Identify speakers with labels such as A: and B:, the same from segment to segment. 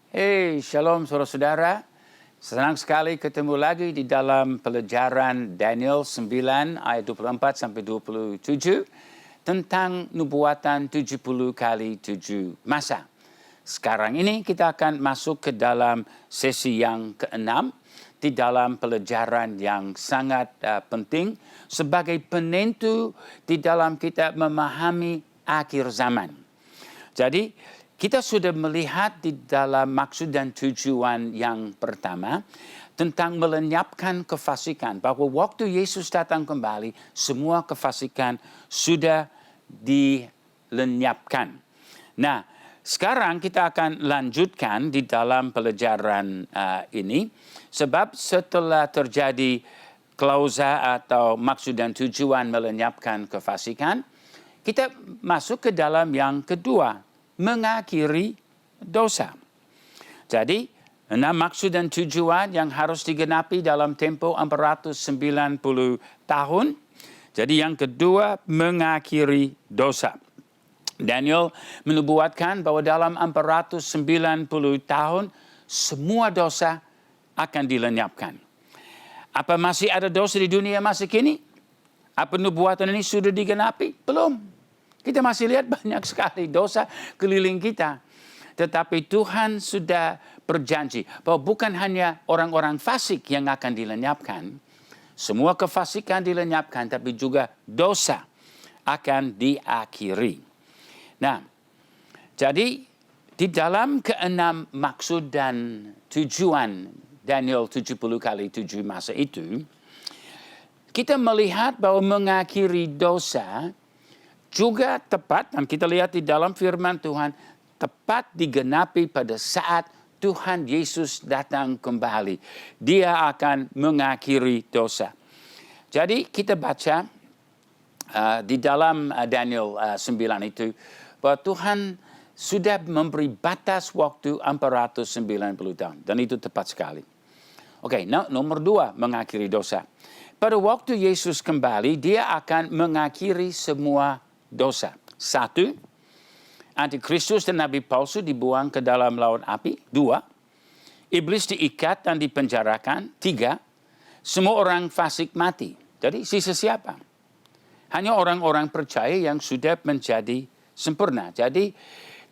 A: Hey, shalom saudara-saudara. Senang sekali ketemu lagi di dalam pelajaran Daniel 9 ayat 24 sampai 27 tentang nubuatan 70 kali 7 masa. Sekarang ini kita akan masuk ke dalam sesi yang ke-6 di dalam pelajaran yang sangat penting sebagai penentu di dalam kita memahami akhir zaman. Jadi kita sudah melihat di dalam maksud dan tujuan yang pertama tentang melenyapkan kefasikan. Bahwa waktu Yesus datang kembali, semua kefasikan sudah dilenyapkan. Nah, sekarang kita akan lanjutkan di dalam pelajaran ini. Sebab setelah terjadi klausa atau maksud dan tujuan melenyapkan kefasikan, kita masuk ke dalam yang kedua, mengakhiri dosa. Jadi, 6 maksud dan tujuan yang harus digenapi dalam tempo 490 tahun. Jadi yang kedua, mengakhiri dosa. Daniel menubuatkan bahwa dalam 490 tahun, semua dosa akan dilenyapkan. Apa masih ada dosa di dunia masa kini? Apa nubuatan ini sudah digenapi? Belum. Kita masih lihat banyak sekali dosa keliling kita. Tetapi Tuhan sudah berjanji bahwa bukan hanya orang-orang fasik yang akan dilenyapkan. Semua kefasikan dilenyapkan, tapi juga dosa akan diakhiri. Nah, jadi di dalam keenam maksud dan tujuan Daniel 70 kali 7 masa itu, kita melihat bahwa mengakhiri dosa juga tepat, dan kita lihat di dalam firman Tuhan, tepat digenapi pada saat Tuhan Yesus datang kembali. Dia akan mengakhiri dosa. Jadi kita baca di dalam Daniel 9 itu, bahwa Tuhan sudah memberi batas waktu 490 tahun. Dan itu tepat sekali. Oke, nomor 2, mengakhiri dosa. Pada waktu Yesus kembali, dia akan mengakhiri semua dosa. 1, Antikristus dan Nabi palsu dibuang ke dalam laut api. 2, iblis diikat dan dipenjarakan. 3, semua orang fasik mati. Jadi sisa siapa? Hanya orang-orang percaya yang sudah menjadi sempurna. Jadi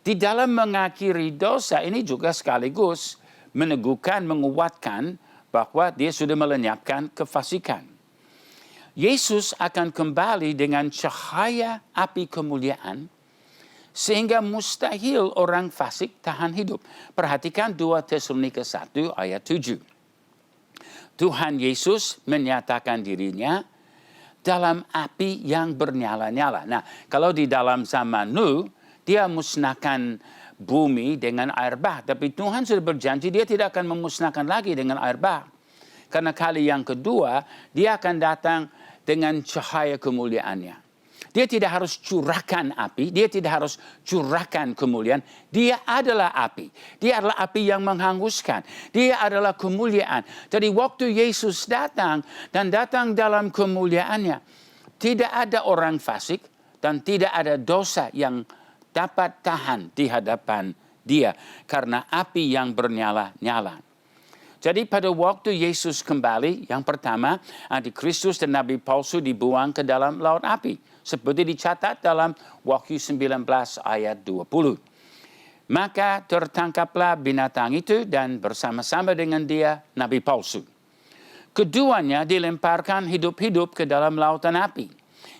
A: di dalam mengakhiri dosa ini juga sekaligus meneguhkan, menguatkan bahwa dia sudah melenyapkan kefasikan. Yesus akan kembali dengan cahaya api kemuliaan sehingga mustahil orang fasik tahan hidup. Perhatikan 2 Tesalonika 1 ayat 7. Tuhan Yesus menyatakan dirinya dalam api yang bernyala-nyala. Nah, kalau di dalam zaman Nuh, dia musnahkan bumi dengan air bah. Tapi Tuhan sudah berjanji dia tidak akan memusnahkan lagi dengan air bah. Karena kali yang kedua, dia akan datang dengan cahaya kemuliaannya. Dia tidak harus curahkan api, dia tidak harus curahkan kemuliaan. Dia adalah api. Dia adalah api yang menghanguskan. Dia adalah kemuliaan. Jadi waktu Yesus datang dan datang dalam kemuliaannya, tidak ada orang fasik dan tidak ada dosa yang dapat tahan di hadapan dia karena api yang bernyala-nyala. Jadi pada waktu Yesus kembali, yang pertama, Antikristus dan Nabi palsu dibuang ke dalam laut api. Seperti dicatat dalam Wahyu 19 ayat 20. Maka tertangkaplah binatang itu dan bersama-sama dengan dia Nabi palsu. Keduanya dilemparkan hidup-hidup ke dalam lautan api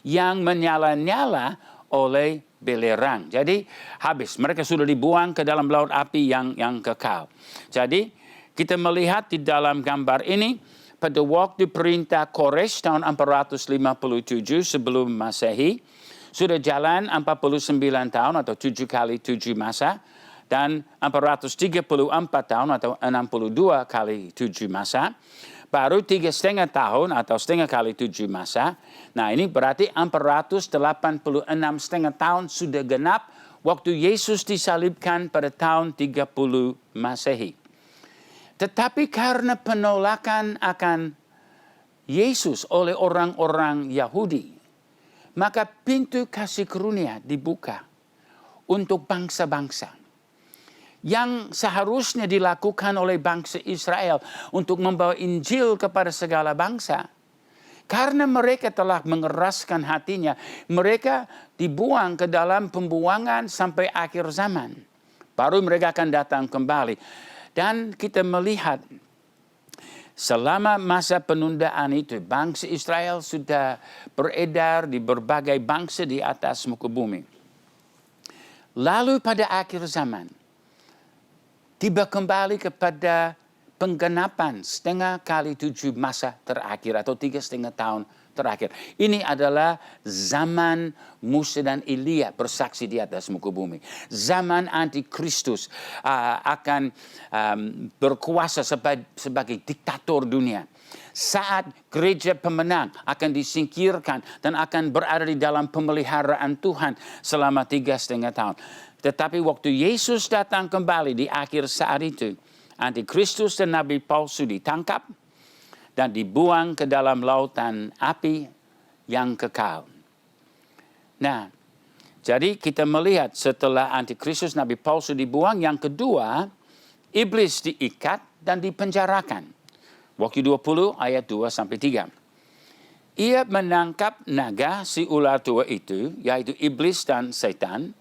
A: yang menyala-nyala oleh belerang. Jadi habis, mereka sudah dibuang ke dalam laut api yang kekal. Jadi kita melihat di dalam gambar ini, pada waktu perintah Kores tahun 457 sebelum Masehi, sudah jalan 49 tahun atau 7 kali 7 masa, dan 434 tahun atau 62 kali 7 masa, baru 3,5 tahun atau setengah kali 7 masa. Nah ini berarti 486,5 tahun sudah genap waktu Yesus disalibkan pada tahun 30 Masehi. Tetapi karena penolakan akan Yesus oleh orang-orang Yahudi, maka pintu kasih karunia dibuka untuk bangsa-bangsa. yang seharusnya dilakukan oleh bangsa Israel untuk membawa Injil kepada segala bangsa. Karena mereka telah mengeraskan hatinya, mereka dibuang ke dalam pembuangan sampai akhir zaman. Baru mereka akan datang kembali. Dan kita melihat selama masa penundaan itu, bangsa Israel sudah beredar di berbagai bangsa di atas muka bumi. Lalu pada akhir zaman, tiba kembali kepada penggenapan 5x7 masa terakhir atau 3,5 tahun terakhir. Ini adalah zaman Musa dan Elia bersaksi di atas muka bumi. Zaman antikristus akan berkuasa sebagai diktator dunia. Saat gereja pemenang akan disingkirkan dan akan berada di dalam pemeliharaan Tuhan selama 3,5 tahun. Tetapi waktu Yesus datang kembali di akhir saat itu, antikristus dan nabi palsu ditangkap dan dibuang ke dalam lautan api yang kekal. Nah, jadi kita melihat setelah antikristus nabi palsu dibuang, yang kedua, iblis diikat dan dipenjarakan. Wahyu 20 ayat 2-3. Ia menangkap naga si ular tua itu, yaitu iblis dan setan,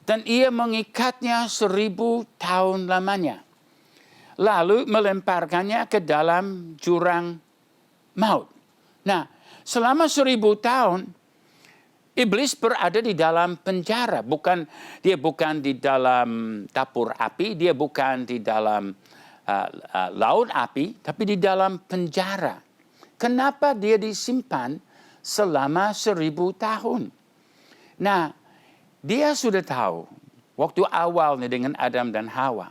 A: dan ia mengikatnya 1,000 tahun lamanya. Lalu melemparkannya ke dalam jurang maut. Nah, selama 1,000 tahun, iblis berada di dalam penjara. Dia bukan di dalam dapur api, dia bukan di dalam laut api, tapi di dalam penjara. Kenapa dia disimpan selama 1,000 tahun? Nah, dia sudah tahu waktu awalnya dengan Adam dan Hawa.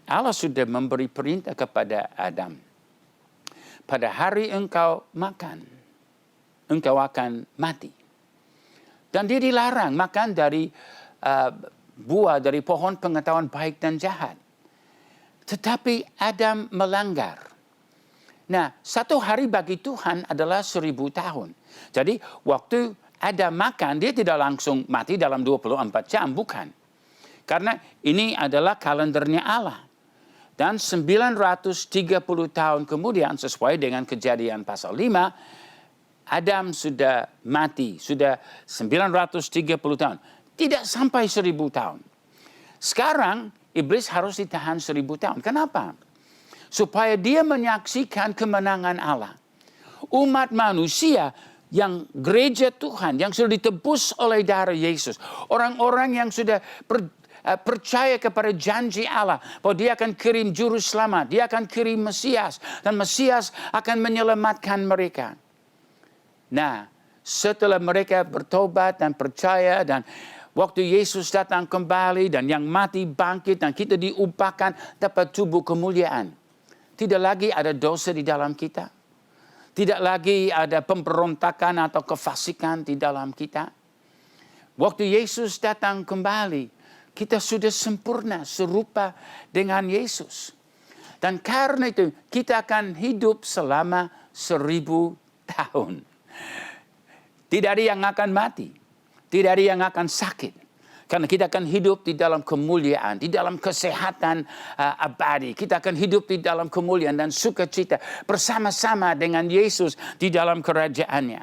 A: Allah sudah memberi perintah kepada Adam. Pada hari engkau makan, engkau akan mati. Dan dia dilarang makan dari buah dari pohon pengetahuan baik dan jahat. Tetapi Adam melanggar. Nah, 1 hari bagi Tuhan adalah 1,000 tahun. Jadi waktu Adam makan, dia tidak langsung mati dalam 24 jam, bukan. Karena ini adalah kalendernya Allah. Dan 930 tahun kemudian, sesuai dengan Kejadian pasal 5, Adam sudah mati, sudah 930 tahun. Tidak sampai 1,000 tahun. Sekarang, iblis harus ditahan 1,000 tahun. Kenapa? Supaya dia menyaksikan kemenangan Allah. Umat manusia yang gereja Tuhan, yang sudah ditebus oleh darah Yesus. Orang-orang yang sudah percaya kepada janji Allah bahwa dia akan kirim juru selamat, dia akan kirim Mesias, dan Mesias akan menyelamatkan mereka. Nah, setelah mereka bertobat dan percaya, dan waktu Yesus datang kembali dan yang mati bangkit dan kita diubahkan dapat tubuh kemuliaan, tidak lagi ada dosa di dalam kita, tidak lagi ada pemberontakan atau kefasikan di dalam kita. Waktu Yesus datang kembali, kita sudah sempurna serupa dengan Yesus. Dan karena itu kita akan hidup selama 1,000 tahun. Tidak ada yang akan mati. Tidak ada yang akan sakit. Karena kita akan hidup di dalam kemuliaan, di dalam kesehatan abadi. Kita akan hidup di dalam kemuliaan dan sukacita bersama-sama dengan Yesus di dalam kerajaannya.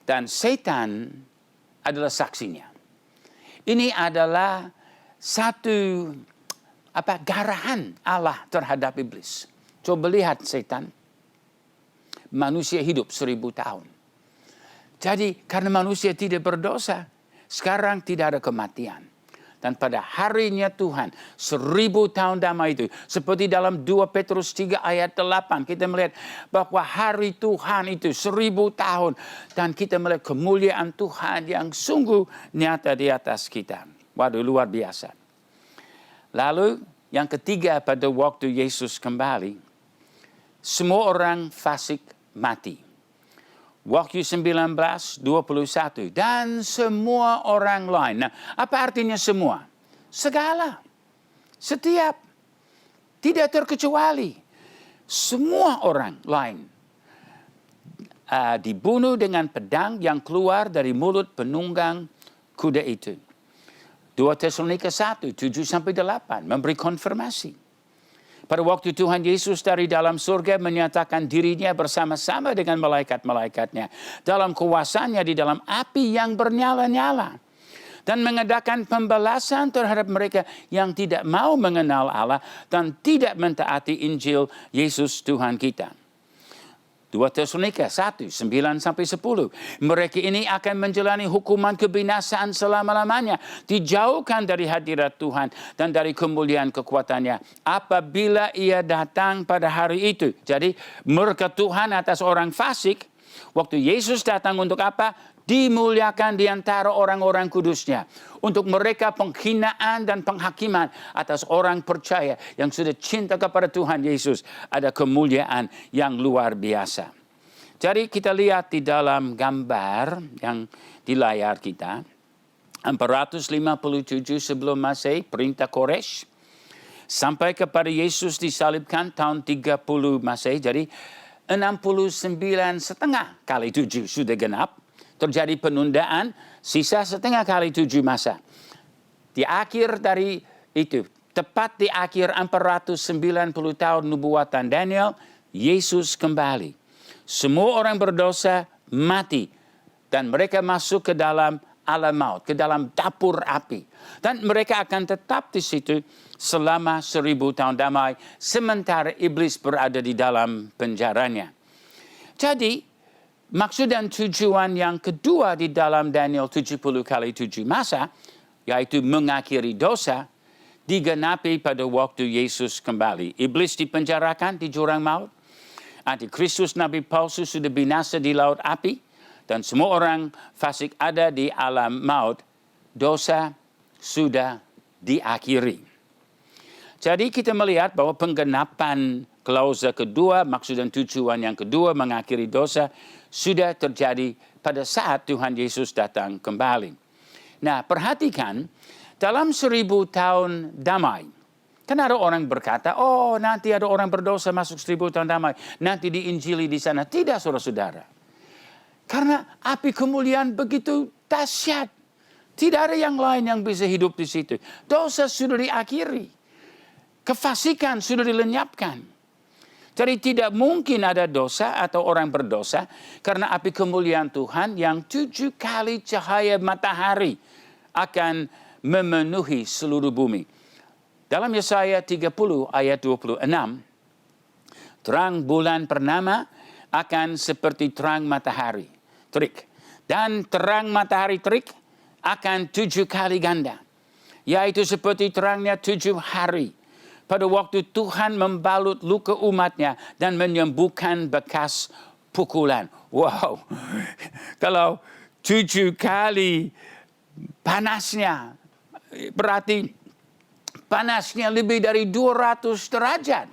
A: Dan setan adalah saksinya. Ini adalah satu garahan Allah terhadap iblis. Coba lihat setan. Manusia hidup 1,000 tahun. Jadi karena manusia tidak berdosa, sekarang tidak ada kematian. Dan pada harinya Tuhan, 1,000 tahun damai itu, seperti dalam 2 Petrus 3 ayat 8, kita melihat bahwa hari Tuhan itu 1,000 tahun. Dan kita melihat kemuliaan Tuhan yang sungguh nyata di atas kita. Waduh, luar biasa. Lalu yang ketiga, pada waktu Yesus kembali, semua orang fasik mati. Wahyu 19:21. Dan semua orang lain. Nah, apa artinya semua? Segala. Setiap. Tidak terkecuali. Semua orang lain dibunuh dengan pedang yang keluar dari mulut penunggang kuda itu. 2 Tesalonika 1, 7-8 memberi konfirmasi. Pada waktu Tuhan Yesus dari dalam surga menyatakan dirinya bersama-sama dengan malaikat-malaikatnya dalam kuasanya di dalam api yang bernyala-nyala. Dan mengadakan pembalasan terhadap mereka yang tidak mau mengenal Allah dan tidak mentaati Injil Yesus Tuhan kita. 2 Tesalonika 1, 9-10. Mereka ini akan menjalani hukuman kebinasaan selama-lamanya. Dijauhkan dari hadirat Tuhan dan dari kemuliaan kekuatannya. Apabila ia datang pada hari itu. Jadi murka Tuhan atas orang fasik. Waktu Yesus datang untuk apa? Dimuliakan di antara orang-orang kudusnya. Untuk mereka penghinaan dan penghakiman atas orang percaya yang sudah cinta kepada Tuhan Yesus. Ada kemuliaan yang luar biasa. Jadi kita lihat di dalam gambar yang di layar kita. 457 sebelum Masehi, perintah Quraisy. Sampai kepada Yesus disalibkan tahun 30 Masehi. Jadi 69,5 kali 7 sudah genap. Terjadi penundaan, sisa setengah kali 7 masa. Di akhir dari itu, tepat di akhir 490 tahun nubuatan Daniel, Yesus kembali. Semua orang berdosa mati. Dan mereka masuk ke dalam alam maut, ke dalam dapur api. Dan mereka akan tetap di situ selama 1000 tahun damai, sementara iblis berada di dalam penjaranya. Jadi, maksud dan tujuan yang kedua di dalam Daniel 70 kali 7 masa, yaitu mengakhiri dosa, digenapi pada waktu Yesus kembali. Iblis dipenjarakan di jurang maut. Antikristus Nabi palsu sudah binasa di laut api. Dan semua orang fasik ada di alam maut. Dosa sudah diakhiri. Jadi kita melihat bahwa penggenapan klausa kedua, maksud dan tujuan yang kedua mengakhiri dosa sudah terjadi pada saat Tuhan Yesus datang kembali. Nah, perhatikan dalam 1000 tahun damai. Kan ada orang berkata, oh nanti ada orang berdosa masuk 1000 tahun damai. Nanti diinjili di sana. Tidak, saudara-saudara. Karena api kemuliaan begitu dahsyat. Tidak ada yang lain yang bisa hidup di situ. Dosa sudah diakhiri. Kefasikan sudah dilenyapkan. Jadi tidak mungkin ada dosa atau orang berdosa karena api kemuliaan Tuhan yang 7 kali cahaya matahari akan memenuhi seluruh bumi. Dalam Yesaya 30 ayat 26, terang bulan purnama akan seperti terang matahari terik. Dan terang matahari terik akan 7 kali ganda. Yaitu seperti terangnya 7 hari. Pada waktu Tuhan membalut luka umatnya dan menyembuhkan bekas pukulan. Wow, kalau 7 kali panasnya, berarti panasnya lebih dari 200 derajat.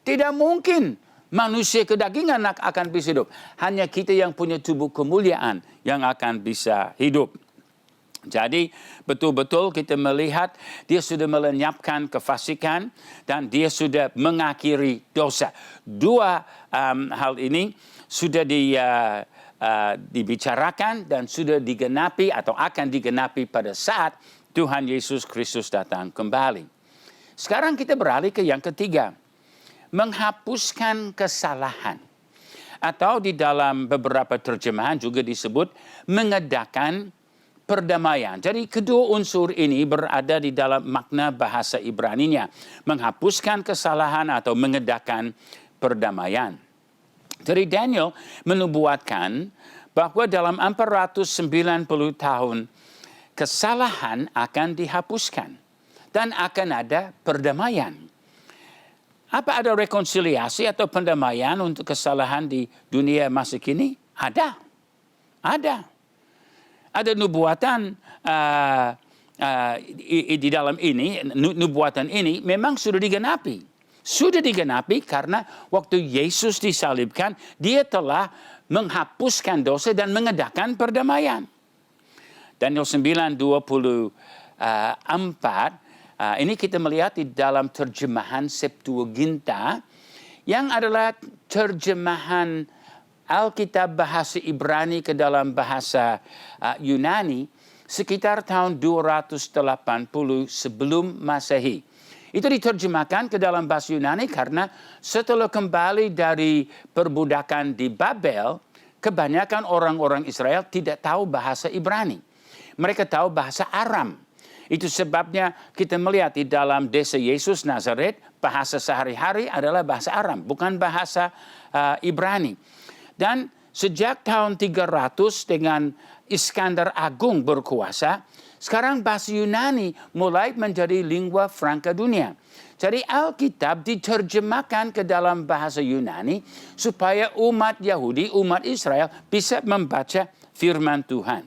A: Tidak mungkin manusia kedagingan akan bisa hidup. Hanya kita yang punya tubuh kemuliaan yang akan bisa hidup. Jadi betul-betul kita melihat dia sudah melenyapkan kefasikan dan dia sudah mengakhiri dosa. Dua hal ini sudah dibicarakan dan sudah digenapi atau akan digenapi pada saat Tuhan Yesus Kristus datang kembali. Sekarang kita beralih ke yang ketiga. Menghapuskan kesalahan. Atau di dalam beberapa terjemahan juga disebut mengadakan perdamaian. Jadi kedua unsur ini berada di dalam makna bahasa Ibraninya. Menghapuskan kesalahan atau mengadakan perdamaian. Jadi Daniel menubuatkan bahwa dalam 490 tahun kesalahan akan dihapuskan. Dan akan ada perdamaian. Apa ada rekonsiliasi atau pendamaian untuk kesalahan di dunia masa kini? Ada. Ada nubuatan di dalam ini, nubuatan ini memang sudah digenapi. Sudah digenapi karena waktu Yesus disalibkan, dia telah menghapuskan dosa dan mengadakan perdamaian. Daniel 9:24, ini kita melihat di dalam terjemahan Septuaginta, yang adalah terjemahan Alkitab bahasa Ibrani ke dalam bahasa Yunani, sekitar tahun 280 sebelum Masehi. Itu diterjemahkan ke dalam bahasa Yunani karena setelah kembali dari perbudakan di Babel, kebanyakan orang-orang Israel tidak tahu bahasa Ibrani. Mereka tahu bahasa Aram. Itu sebabnya kita melihat di dalam desa Yesus Nazaret, bahasa sehari-hari adalah bahasa Aram, bukan bahasa Ibrani. Dan sejak tahun 300 dengan Iskandar Agung berkuasa, sekarang bahasa Yunani mulai menjadi lingua franca dunia. Jadi Alkitab diterjemahkan ke dalam bahasa Yunani supaya umat Yahudi, umat Israel bisa membaca firman Tuhan.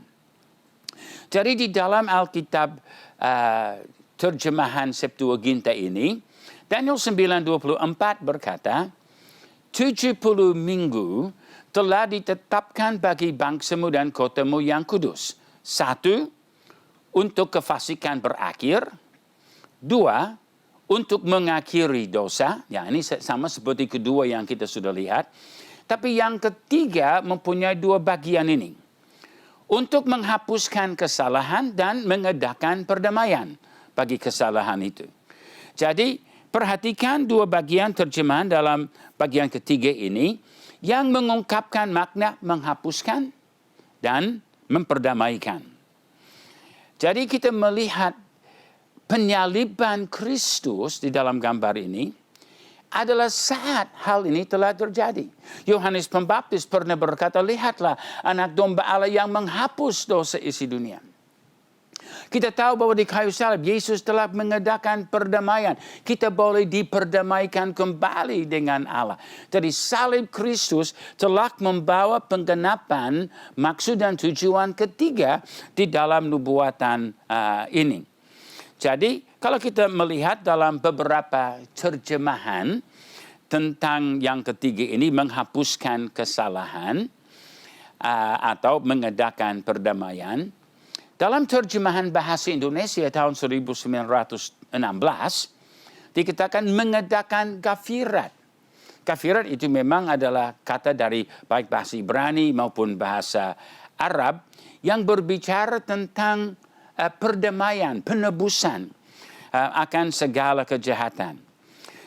A: Jadi di dalam Alkitab terjemahan Septuaginta ini, Daniel 9:24 berkata, 70 minggu telah ditetapkan bagi bangsamu dan kotamu yang kudus. 1, untuk kefasikan berakhir. 2, untuk mengakhiri dosa. Ya, ini sama seperti kedua yang kita sudah lihat. Tapi yang ketiga mempunyai 2 bagian ini. Untuk menghapuskan kesalahan dan mengadakan perdamaian bagi kesalahan itu. Jadi perhatikan 2 bagian terjemahan dalam bagian ketiga ini yang mengungkapkan makna menghapuskan dan memperdamaikan. Jadi kita melihat penyaliban Kristus di dalam gambar ini adalah saat hal ini telah terjadi. Yohanes Pembaptis pernah berkata, lihatlah anak domba Allah yang menghapus dosa isi dunia. Kita tahu bahwa di kayu salib Yesus telah mengadakan perdamaian. Kita boleh diperdamaikan kembali dengan Allah. Jadi salib Kristus telah membawa penggenapan maksud dan tujuan ketiga di dalam nubuatan ini. Jadi kalau kita melihat dalam beberapa terjemahan tentang yang ketiga ini menghapuskan kesalahan atau mengadakan perdamaian, dalam terjemahan bahasa Indonesia tahun 1916 dikatakan mengadakan kafirat. Kafirat itu memang adalah kata dari baik bahasa Ibrani maupun bahasa Arab yang berbicara tentang perdamaian, penebusan akan segala kejahatan.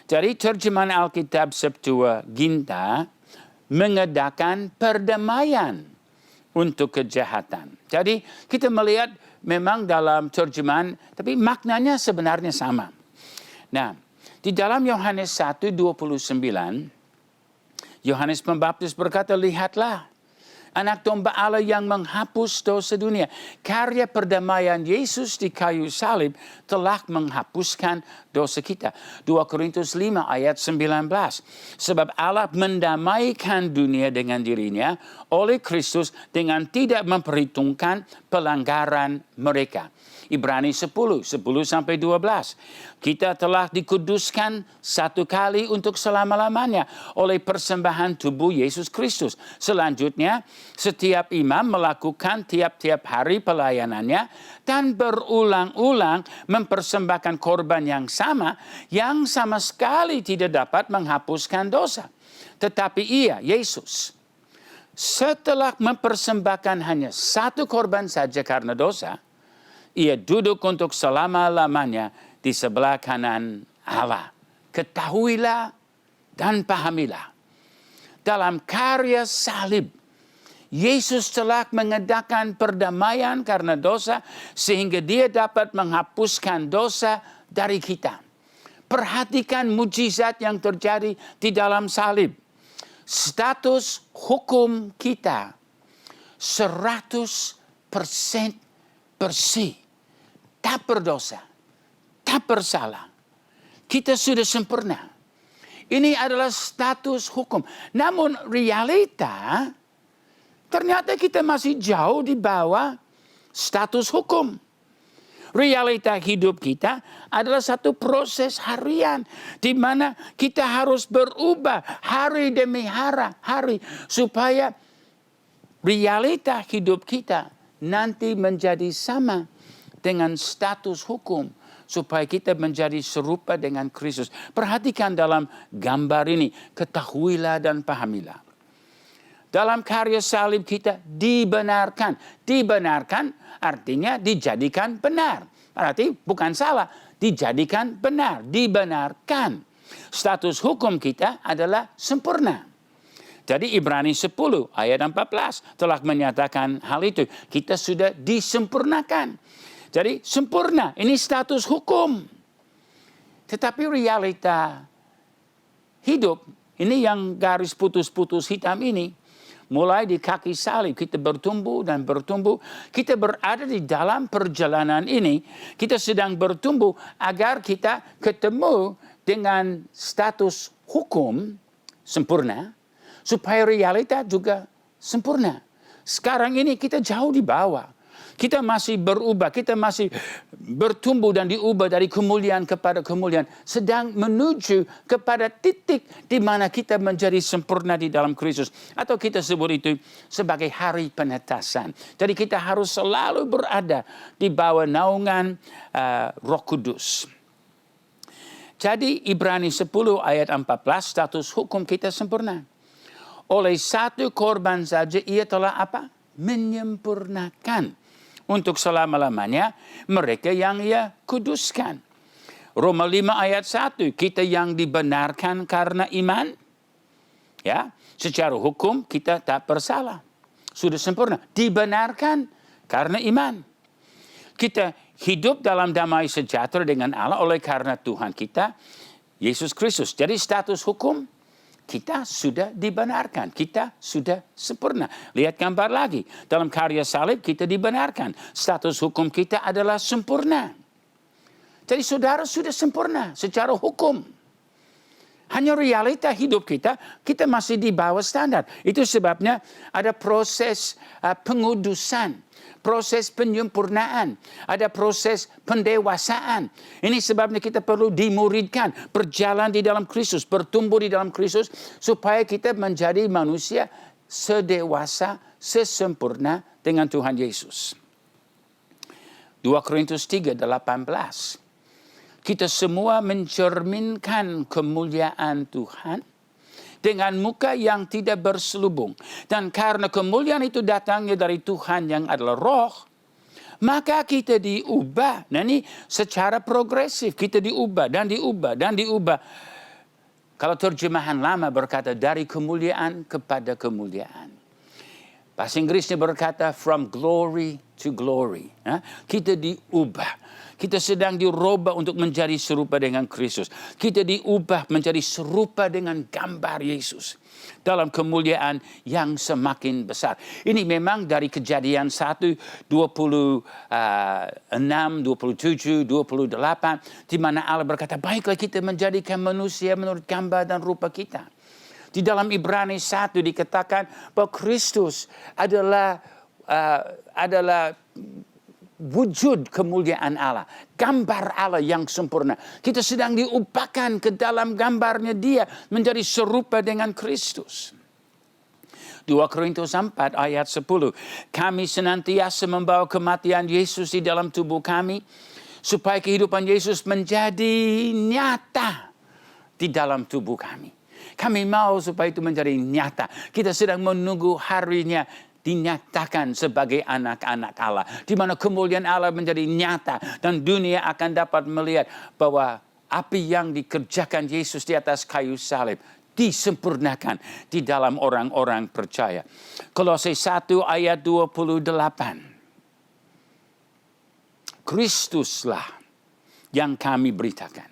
A: Jadi terjemahan Alkitab Septuaginta mengadakan perdamaian untuk kejahatan. Jadi kita melihat memang dalam terjemahan, tapi maknanya sebenarnya sama. Nah, di dalam Yohanes 1:29, Yohanes Pembaptis berkata, lihatlah anak domba Allah yang menghapus dosa dunia. Karya perdamaian Yesus di kayu salib telah menghapuskan dosa kita. 2 Korintus 5 ayat 19. Sebab Allah mendamaikan dunia dengan dirinya oleh Kristus dengan tidak memperhitungkan pelanggaran mereka. Ibrani 10:10-12. Kita telah dikuduskan satu kali untuk selama-lamanya oleh persembahan tubuh Yesus Kristus. Selanjutnya, setiap imam melakukan tiap-tiap hari pelayanannya dan berulang-ulang mempersembahkan korban yang sama sekali tidak dapat menghapuskan dosa. Tetapi ia, Yesus, setelah mempersembahkan hanya satu korban saja karena dosa, ia duduk untuk selama-lamanya di sebelah kanan Allah. Ketahuilah dan pahamilah. Dalam karya salib, Yesus telah mengadakan perdamaian karena dosa sehingga dia dapat menghapuskan dosa dari kita. Perhatikan mujizat yang terjadi di dalam salib. Status hukum kita 100% bersih. Tak berdosa, tak bersalah. Kita sudah sempurna. Ini adalah status hukum. Namun realita, ternyata kita masih jauh di bawah status hukum. Realita hidup kita adalah satu proses harian di mana kita harus berubah hari demi hari supaya realita hidup kita nanti menjadi sama dengan status hukum supaya kita menjadi serupa dengan Kristus. Perhatikan dalam gambar ini, ketahuilah dan pahamilah. Dalam karya salib kita dibenarkan. Dibenarkan artinya dijadikan benar. Berarti bukan salah, dijadikan benar, dibenarkan. Status hukum kita adalah sempurna. Jadi Ibrani 10 ayat 14 telah menyatakan hal itu. Kita sudah disempurnakan. Jadi sempurna, ini status hukum. Tetapi realita hidup, ini yang garis putus-putus hitam ini, mulai di kaki salib kita bertumbuh dan bertumbuh. Kita berada di dalam perjalanan ini. Kita sedang bertumbuh agar kita ketemu dengan status hukum sempurna. Supaya realita juga sempurna. Sekarang ini kita jauh di bawah. Kita masih berubah, kita masih bertumbuh dan diubah dari kemuliaan kepada kemuliaan. Sedang menuju kepada titik di mana kita menjadi sempurna di dalam Kristus. Atau kita sebut itu sebagai hari penetasan. Jadi kita harus selalu berada di bawah naungan Roh Kudus. Jadi Ibrani 10 ayat 14 status hukum kita sempurna. Oleh satu korban saja ia telah apa? Menyempurnakan. Untuk selama-lamanya mereka yang ia kuduskan. Roma 5 ayat 1, kita yang dibenarkan karena iman. Ya, secara hukum kita tak bersalah. Sudah sempurna. Dibenarkan karena iman. Kita hidup dalam damai sejahtera dengan Allah oleh karena Tuhan kita, Yesus Kristus. Jadi status hukum, kita sudah dibenarkan. Kita sudah sempurna. Lihat gambar lagi. Dalam karya salib kita dibenarkan. Status hukum kita adalah sempurna. Jadi saudara sudah sempurna secara hukum. Hanya realita hidup kita masih di bawah standar. Itu sebabnya ada proses pengudusan, proses penyempurnaan, ada proses pendewasaan. Ini sebabnya kita perlu dimuridkan, berjalan di dalam Kristus, bertumbuh di dalam Kristus, supaya kita menjadi manusia sedewasa, sesempurna dengan Tuhan Yesus. 2 Korintus 3:18. Kita semua mencerminkan kemuliaan Tuhan dengan muka yang tidak berselubung. Dan karena kemuliaan itu datangnya dari Tuhan yang adalah roh, maka kita diubah. Nah ini secara progresif kita diubah dan diubah dan diubah. Kalau terjemahan lama berkata dari kemuliaan kepada kemuliaan. Bahasa Inggrisnya berkata from glory to glory. Kita diubah. Kita sedang dirubah untuk menjadi serupa dengan Kristus. Kita diubah menjadi serupa dengan gambar Yesus. Dalam kemuliaan yang semakin besar. Ini memang dari Kejadian 1, 26, 27, 28. Di mana Allah berkata, baiklah kita menjadikan manusia menurut gambar dan rupa kita. Di dalam Ibrani 1 dikatakan bahwa Kristus adalah wujud kemuliaan Allah. Gambar Allah yang sempurna. Kita sedang diubahkan ke dalam gambarnya dia. Menjadi serupa dengan Kristus. 2 Korintus 4 ayat 10. Kami senantiasa membawa kematian Yesus di dalam tubuh kami. Supaya kehidupan Yesus menjadi nyata di dalam tubuh kami. Kami mau supaya itu menjadi nyata. Kita sedang menunggu harinya dinyatakan sebagai anak-anak Allah. Di mana kemuliaan Allah menjadi nyata. Dan dunia akan dapat melihat bahwa api yang dikerjakan Yesus di atas kayu salib disempurnakan di dalam orang-orang percaya. Kolose 1 ayat 28. Kristuslah yang kami beritakan.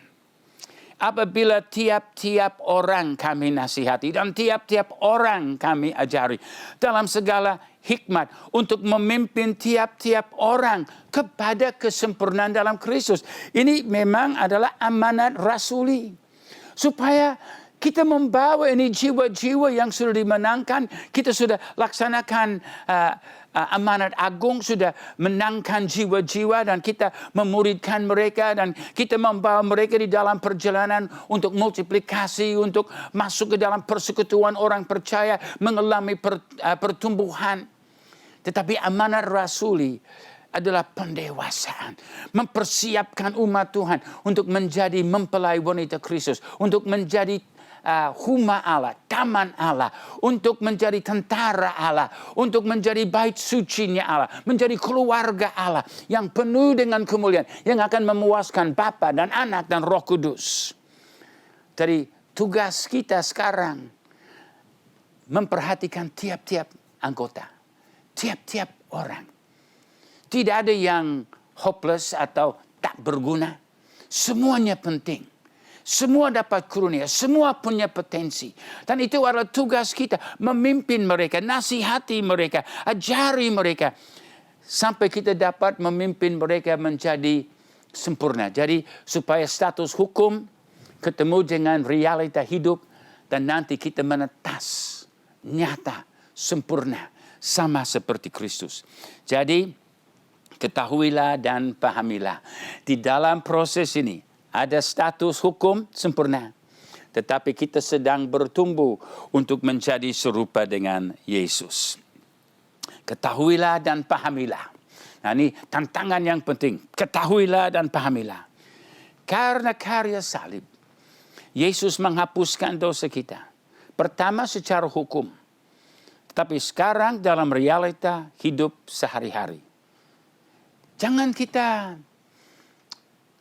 A: Apabila tiap-tiap orang kami nasihati dan tiap-tiap orang kami ajari dalam segala hikmat untuk memimpin tiap-tiap orang kepada kesempurnaan dalam Kristus. Ini memang adalah amanat rasuli. Supaya kita membawa ini jiwa-jiwa yang sudah dimenangkan. Kita sudah laksanakan amanat agung, sudah menangkan jiwa-jiwa dan kita memuridkan mereka dan kita membawa mereka di dalam perjalanan untuk multiplikasi, untuk masuk ke dalam persekutuan orang percaya, mengalami pertumbuhan. Tetapi amanat rasuli adalah pendewasaan, mempersiapkan umat Tuhan untuk menjadi mempelai wanita Kristus, untuk menjadi rumah Allah, taman Allah, untuk menjadi tentara Allah, untuk menjadi bait sucinya Allah, menjadi keluarga Allah yang penuh dengan kemuliaan, yang akan memuaskan Bapa dan Anak dan Roh Kudus. Jadi tugas kita sekarang memperhatikan tiap-tiap anggota, tiap-tiap orang. Tidak ada yang hopeless atau tak berguna. Semuanya penting. Semua dapat karunia, semua punya potensi. Dan itu adalah tugas kita, memimpin mereka, nasihati mereka, ajari mereka. Sampai kita dapat memimpin mereka menjadi sempurna. Jadi supaya status hukum ketemu dengan realita hidup, dan nanti kita menetas, nyata, sempurna, sama seperti Kristus. Jadi ketahuilah dan pahamilah, di dalam proses ini ada status hukum sempurna, tetapi kita sedang bertumbuh untuk menjadi serupa dengan Yesus. Ketahuilah dan pahamilah. Nah, ini tantangan yang penting. Ketahuilah dan pahamilah. Karena karya salib, Yesus menghapuskan dosa kita. Pertama secara hukum, tapi sekarang dalam realita hidup sehari-hari. Jangan kita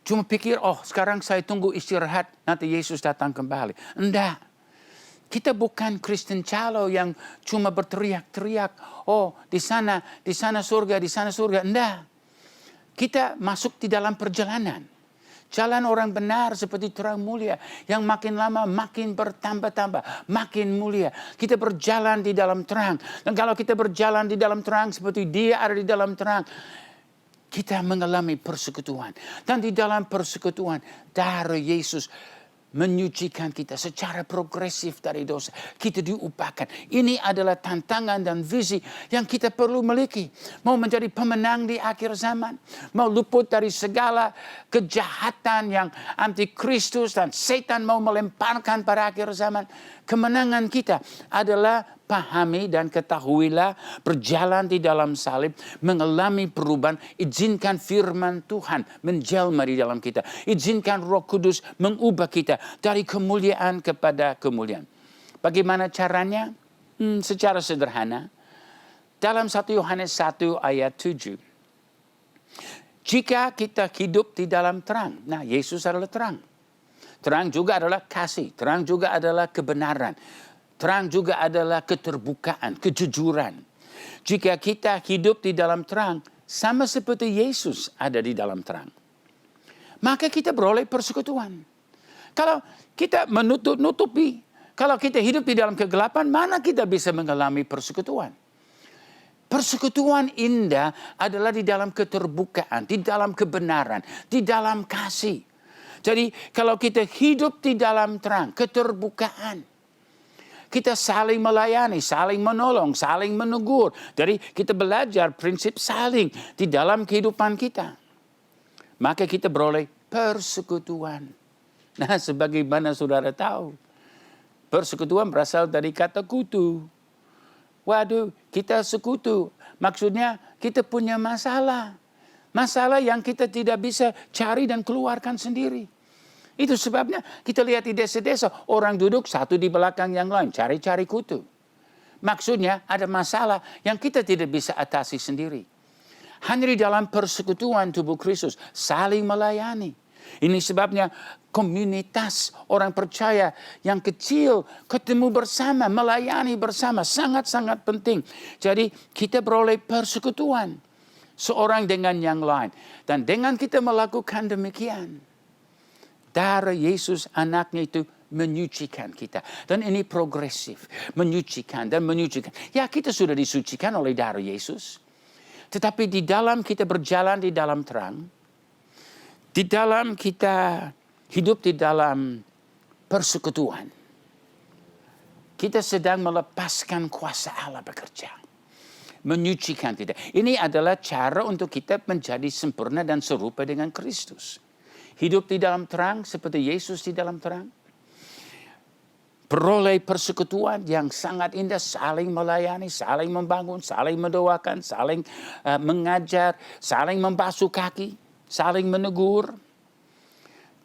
A: cuma pikir, oh sekarang saya tunggu istirahat, nanti Yesus datang kembali. Enggak. Kita bukan Kristen calo yang cuma berteriak-teriak, oh di sana surga, di sana surga. Enggak. Kita masuk di dalam perjalanan. Jalan orang benar seperti terang mulia, yang makin lama makin bertambah-tambah, makin mulia. Kita berjalan di dalam terang. Dan kalau kita berjalan di dalam terang seperti Dia ada di dalam terang, kita mengalami persekutuan. Dan di dalam persekutuan, darah Yesus menyucikan kita secara progresif dari dosa. Kita diubahkan. Ini adalah tantangan dan visi yang kita perlu miliki. Mau menjadi pemenang di akhir zaman. Mau luput dari segala kejahatan yang antikristus dan setan mau melemparkan pada akhir zaman. Kemenangan kita adalah pahami dan ketahuilah, berjalan di dalam salib, mengalami perubahan, izinkan firman Tuhan menjelma di dalam kita. Izinkan Roh Kudus mengubah kita dari kemuliaan kepada kemuliaan. Bagaimana caranya? Secara sederhana. Dalam 1 Yohanes 1 ayat 7. Jika kita hidup di dalam terang. Nah, Yesus adalah terang. Terang juga adalah kasih. Terang juga adalah kebenaran. Terang juga adalah keterbukaan, kejujuran. Jika kita hidup di dalam terang, sama seperti Yesus ada di dalam terang, maka kita beroleh persekutuan. Kalau kita menutupi, kalau kita hidup di dalam kegelapan, mana kita bisa mengalami persekutuan? Persekutuan indah adalah di dalam keterbukaan, di dalam kebenaran, di dalam kasih. Jadi kalau kita hidup di dalam terang, keterbukaan, kita saling melayani, saling menolong, saling menegur. Jadi kita belajar prinsip saling di dalam kehidupan kita. Maka kita beroleh persekutuan. Nah, sebagaimana saudara tahu, persekutuan berasal dari kata kutu. Waduh, kita sekutu. Maksudnya kita punya masalah. Masalah yang kita tidak bisa cari dan keluarkan sendiri. Itu sebabnya kita lihat di desa-desa, orang duduk satu di belakang yang lain, cari-cari kutu. Maksudnya ada masalah yang kita tidak bisa atasi sendiri. Hanya di dalam persekutuan tubuh Kristus, saling melayani. Ini sebabnya komunitas orang percaya yang kecil ketemu bersama, melayani bersama, sangat-sangat penting. Jadi kita beroleh persekutuan seorang dengan yang lain. Dan dengan kita melakukan demikian, darah Yesus anaknya itu menyucikan kita. Dan ini progresif. Menyucikan dan menyucikan. Ya, kita sudah disucikan oleh darah Yesus. Tetapi di dalam kita berjalan di dalam terang, di dalam kita hidup di dalam persekutuan, kita sedang melepaskan kuasa Allah bekerja. Menyucikan kita. Ini adalah cara untuk kita menjadi sempurna dan serupa dengan Kristus. Hidup di dalam terang seperti Yesus di dalam terang. Peroleh persekutuan yang sangat indah, saling melayani, saling membangun, saling mendoakan, saling mengajar, saling membasuh kaki, saling menegur.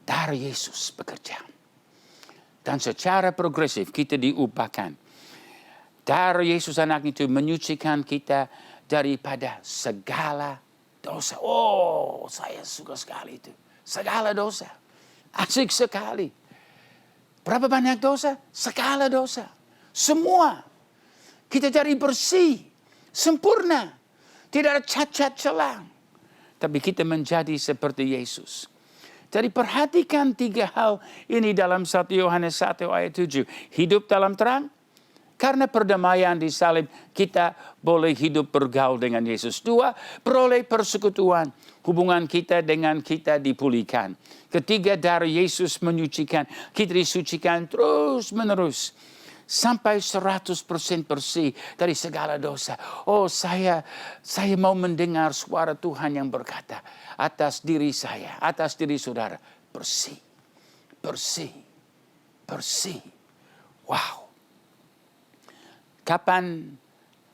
A: Dari Yesus bekerja. Dan secara progresif kita diubahkan. Darah Yesus anak itu menyucikan kita daripada segala dosa. Oh, saya suka sekali itu. Segala dosa. Asik sekali. Berapa banyak dosa? Segala dosa. Semua. Kita jadi bersih. Sempurna. Tidak ada cacat celah. Tapi kita menjadi seperti Yesus. Jadi perhatikan 3 hal ini dalam 1 Yohanes 1 ayat 7. Hidup dalam terang. Karena perdamaian di salib, kita boleh hidup bergaul dengan Yesus. 2, beroleh persekutuan. Hubungan kita dengan kita dipulihkan. 3, dari Yesus menyucikan. Kita disucikan terus menerus. Sampai 100% bersih dari segala dosa. Oh, saya mau mendengar suara Tuhan yang berkata atas diri saya, atas diri saudara, bersih, bersih, bersih. Wow. Kapan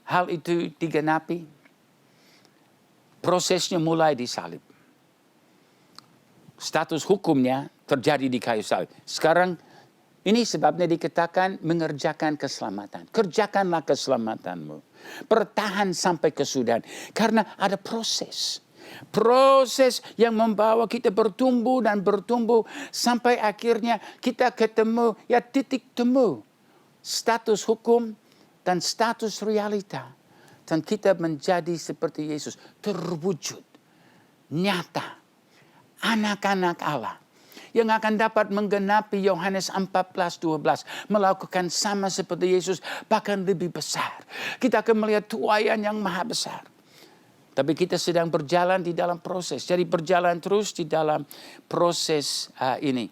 A: hal itu digenapi? Prosesnya mulai di salib. Status hukumnya terjadi di kayu salib. Sekarang ini sebabnya dikatakan mengerjakan keselamatan. Kerjakanlah keselamatanmu. Bertahan sampai kesudahan. Karena ada proses. Proses yang membawa kita bertumbuh dan bertumbuh. Sampai akhirnya kita ketemu titik temu. Status hukum dan status realita. Dan kita menjadi seperti Yesus. Terwujud. Nyata. Anak-anak Allah. Yang akan dapat menggenapi Yohanes 14:12. Melakukan sama seperti Yesus, bahkan lebih besar. Kita akan melihat tuaian yang maha besar. Tapi kita sedang berjalan di dalam proses. Jadi berjalan terus di dalam proses ini.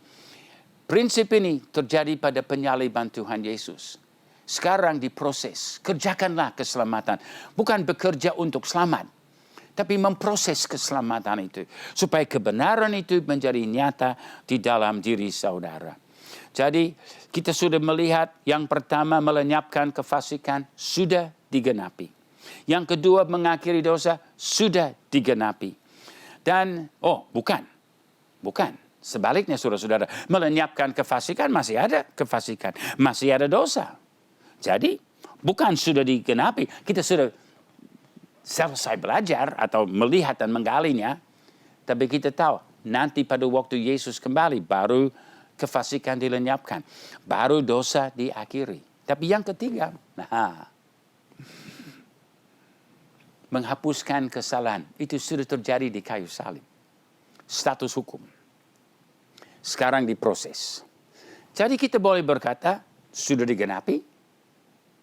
A: Prinsip ini terjadi pada penyaliban Tuhan Yesus. Sekarang diproses. Kerjakanlah keselamatan. Bukan bekerja untuk selamat. Tapi memproses keselamatan itu. Supaya kebenaran itu menjadi nyata di dalam diri saudara. Jadi kita sudah melihat yang pertama melenyapkan kefasikan sudah digenapi. Yang kedua mengakhiri dosa sudah digenapi. Dan bukan. Sebaliknya saudara-saudara. Melenyapkan kefasikan masih ada kefasikan. Masih ada dosa. Jadi bukan sudah digenapi. Kita sudah selesai belajar atau melihat dan menggalinya. Tapi kita tahu nanti pada waktu Yesus kembali baru kefasikan dilenyapkan. Baru dosa diakhiri. Tapi yang ketiga, menghapuskan kesalahan. Itu sudah terjadi di kayu salib. Status hukum. Sekarang diproses. Jadi kita boleh berkata, sudah digenapi.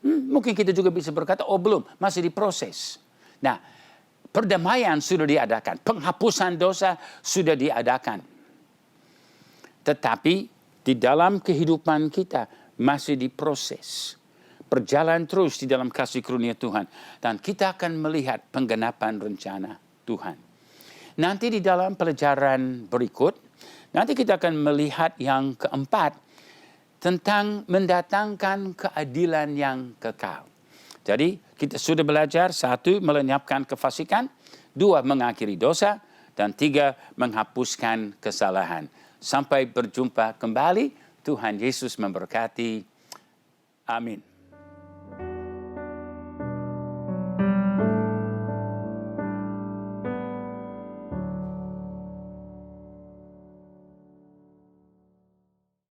A: Mungkin kita juga bisa berkata, belum, masih diproses. Nah, perdamaian sudah diadakan. Penghapusan dosa sudah diadakan. Tetapi di dalam kehidupan kita masih diproses. Berjalan terus di dalam kasih karunia Tuhan. Dan kita akan melihat penggenapan rencana Tuhan. Nanti di dalam pelajaran berikut, nanti kita akan melihat yang keempat. Tentang mendatangkan keadilan yang kekal. Jadi kita sudah belajar 1, melenyapkan kefasikan. 2, mengakhiri dosa. Dan 3, menghapuskan kesalahan. Sampai berjumpa kembali. Tuhan Yesus memberkati. Amin.